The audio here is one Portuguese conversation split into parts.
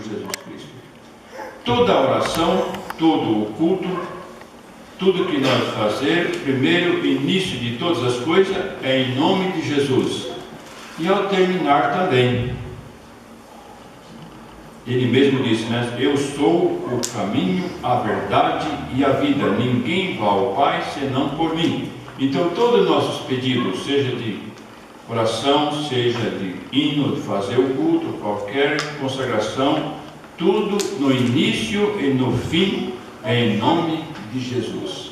Senhor Jesus Cristo. Toda a oração, todo o culto, tudo que nós fazemos, primeiro início de todas as coisas é em nome de Jesus. E ao terminar também, ele mesmo disse, né? Eu sou o caminho, a verdade e a vida. Ninguém vai ao Pai senão por mim. Então todos os nossos pedidos, seja de oração, seja de hino, de fazer o culto, qualquer consagração, tudo no início e no fim é em nome de Jesus.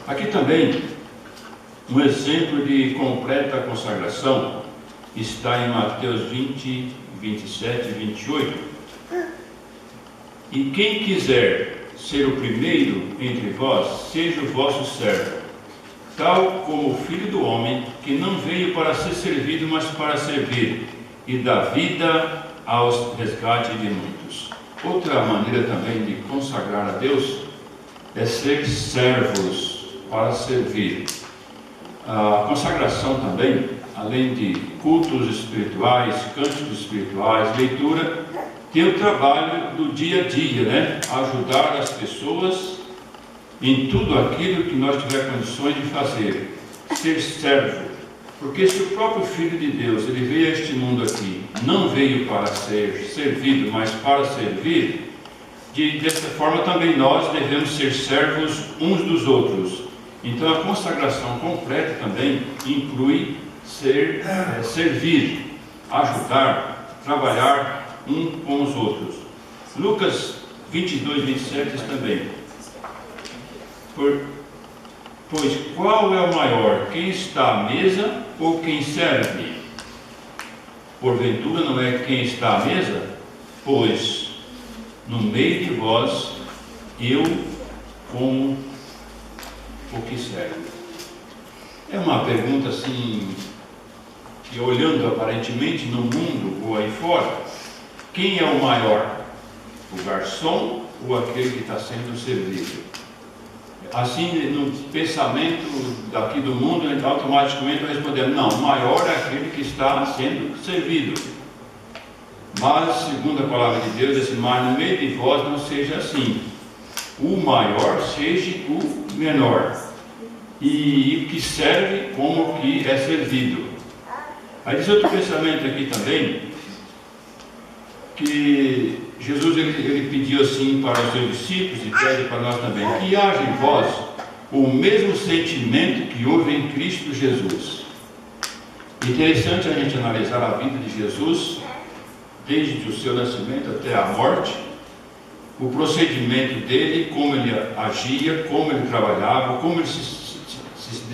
Aqui também um exemplo de completa consagração está em Mateus 20, 27 e 28. E quem quiser ser o primeiro entre vós, seja o vosso servo, tal como o Filho do Homem, que não veio para ser servido, mas para servir, e dar vida aos resgate de muitos. Outra maneira também de consagrar a Deus é ser servos para servir. A consagração também, além de cultos espirituais, cânticos espirituais, leitura, tem o trabalho do dia a dia, né? Ajudar as pessoas em tudo aquilo que nós tiver condições de fazer, ser servo. Porque se o próprio Filho de Deus, ele veio a este mundo aqui, não veio para ser servido, mas para servir, dessa forma também nós devemos ser servos uns dos outros. Então a consagração completa também inclui servir, ajudar, trabalhar um com os outros. Lucas 22, 27 diz também, pois qual é o maior, quem está à mesa ou quem serve? Porventura não é quem está à mesa? Pois no meio de vós eu como o que serve. É uma pergunta assim, que olhando aparentemente no mundo ou aí fora, quem é o maior? O garçom ou aquele que está sendo servido? Assim, no pensamento daqui do mundo, automaticamente vai responder, não, o maior é aquele que está sendo servido. Mas, segundo a palavra de Deus, assim, mas no meio de vós não seja assim. O maior seja o menor. E o que serve como o que é servido. Aí diz outro pensamento aqui também, que Jesus ele pediu assim para os seus discípulos e pede para nós também, que haja em vós o mesmo sentimento que houve em Cristo Jesus. Interessante a gente analisar a vida de Jesus, desde o seu nascimento até a morte, o procedimento dele, como ele agia, como ele trabalhava, como ele se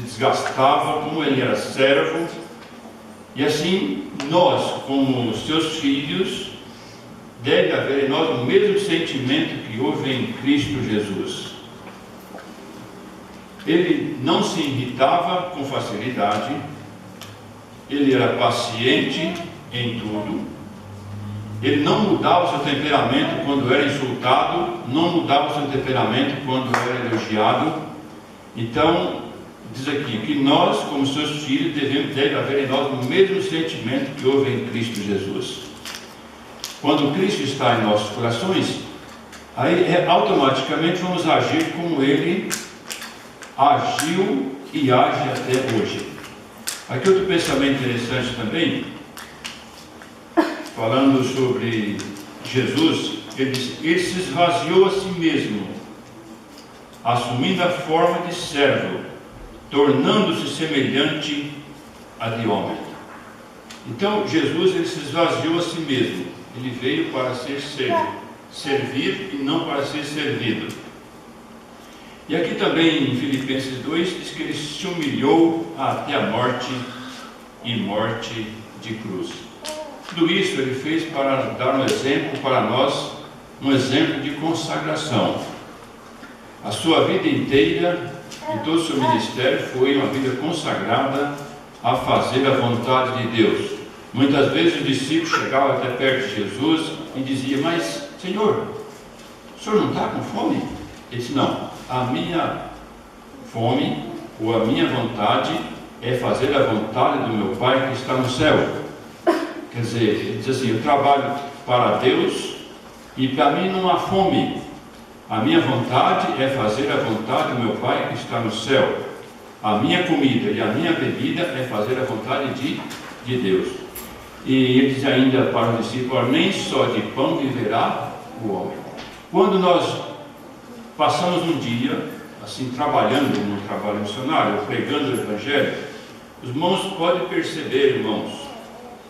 desgastava, como ele era servo. E assim, nós, como seus filhos, deve haver em nós o mesmo sentimento que houve em Cristo Jesus. Ele não se irritava com facilidade, ele era paciente em tudo, ele não mudava o seu temperamento quando era insultado, não mudava o seu temperamento quando era elogiado. Então, diz aqui que nós, como seus filhos, deve haver em nós o mesmo sentimento que houve em Cristo Jesus. Quando Cristo está em nossos corações, aí automaticamente vamos agir como Ele agiu e age até hoje. Aqui outro pensamento interessante também, falando sobre Jesus, ele diz, ele se esvaziou a si mesmo, assumindo a forma de servo, tornando-se semelhante a de homem. Então Jesus ele se esvaziou a si mesmo. Ele veio para ser servir e não para ser servido. E aqui também em Filipenses 2 diz que ele se humilhou até a morte e morte de cruz. Tudo isso ele fez para dar um exemplo para nós, um exemplo de consagração. A sua vida inteira e todo o seu ministério foi uma vida consagrada a fazer a vontade de Deus. Muitas vezes os discípulos chegavam até perto de Jesus e diziam, mas Senhor, o Senhor não está com fome? Ele disse, não, a minha fome ou a minha vontade é fazer a vontade do meu Pai que está no céu. Quer dizer, ele diz assim, eu trabalho para Deus E para mim não há fome. A minha vontade é fazer a vontade do meu Pai que está no céu. A minha comida e a minha bebida é fazer a vontade de Deus. E ele diz ainda para os discípulos: nem só de pão viverá o homem. Quando nós passamos um dia assim trabalhando no trabalho missionário, pregando o Evangelho, os irmãos podem perceber, irmãos,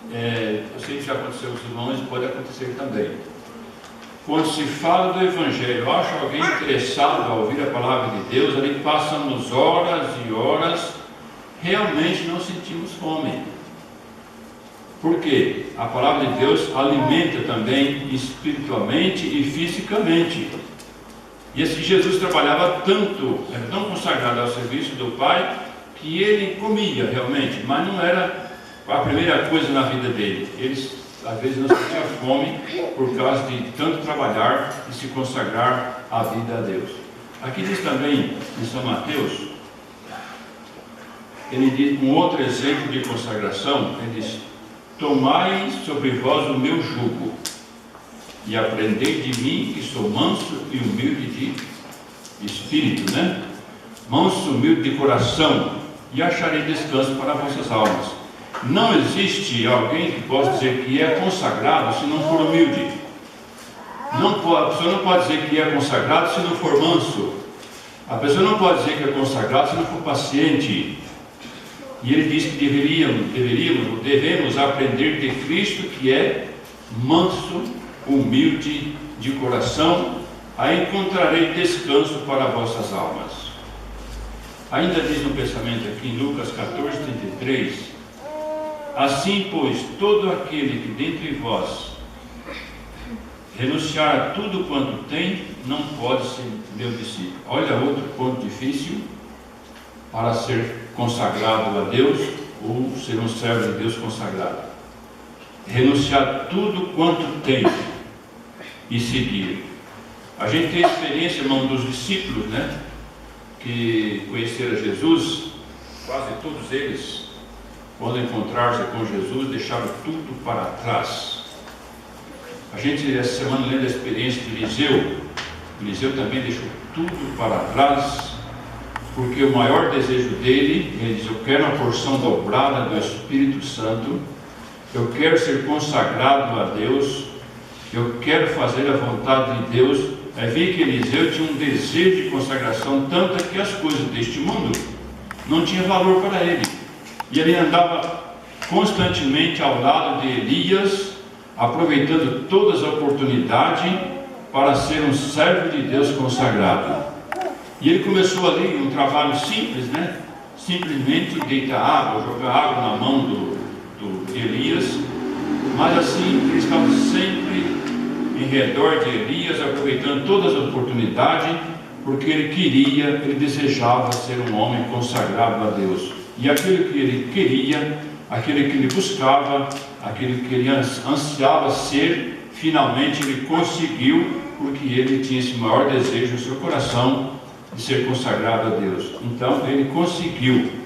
eu sei que já aconteceu com os irmãos, pode acontecer também. Quando se fala do Evangelho, eu acho alguém interessado a ouvir a palavra de Deus, ali passamos horas e horas, realmente não sentimos fome. Por quê? A palavra de Deus alimenta também espiritualmente e fisicamente. E esse Jesus trabalhava tanto, era tão consagrado ao serviço do Pai, que ele comia realmente, mas não era a primeira coisa na vida dele. Ele às vezes não sentia fome por causa de tanto trabalhar e se consagrar a vida a Deus. Aqui diz também em São Mateus, ele diz um outro exemplo de consagração, ele diz: tomai sobre vós o meu jugo e aprendei de mim, que sou manso e humilde de espírito, né? Manso, humilde de coração, e acharei descanso para vossas almas. Não existe alguém que possa dizer que é consagrado se não for humilde. A pessoa não pode dizer que é consagrado se não for manso. A pessoa não pode dizer que é consagrado se não for paciente. E ele diz que devemos aprender de Cristo, que é manso, humilde de coração, aí encontrarei descanso para vossas almas. Ainda diz no pensamento aqui em Lucas 14:33, assim, pois, todo aquele que dentre vós renunciar a tudo quanto tem, não pode ser meu discípulo. Olha outro ponto difícil para ser consagrado a Deus ou ser um servo de Deus consagrado. Renunciar tudo quanto tem e seguir. A gente tem experiência, irmão, dos discípulos, né, que conheceram Jesus. Quase todos eles, quando encontraram-se com Jesus, deixaram tudo para trás. A gente essa semana lendo a experiência de Eliseu. Eliseu também deixou tudo para trás, porque o maior desejo dele, ele diz: eu quero a porção dobrada do Espírito Santo, eu quero ser consagrado a Deus, eu quero fazer a vontade de Deus. Aí vê que Eliseu tinha um desejo de consagração, tanto que as coisas deste mundo não tinham valor para ele. E ele andava constantemente ao lado de Elias, aproveitando todas as oportunidades para ser um servo de Deus consagrado. E ele começou ali um trabalho simples, né? Simplesmente deitar água, jogar água na mão de Elias, mas assim ele estava sempre em redor de Elias, aproveitando todas as oportunidades, porque ele desejava ser um homem consagrado a Deus. E aquilo que ele queria, aquilo que ele buscava, aquilo que ele ansiava ser, finalmente ele conseguiu, porque ele tinha esse maior desejo no seu coração de ser consagrado a Deus. Então ele conseguiu.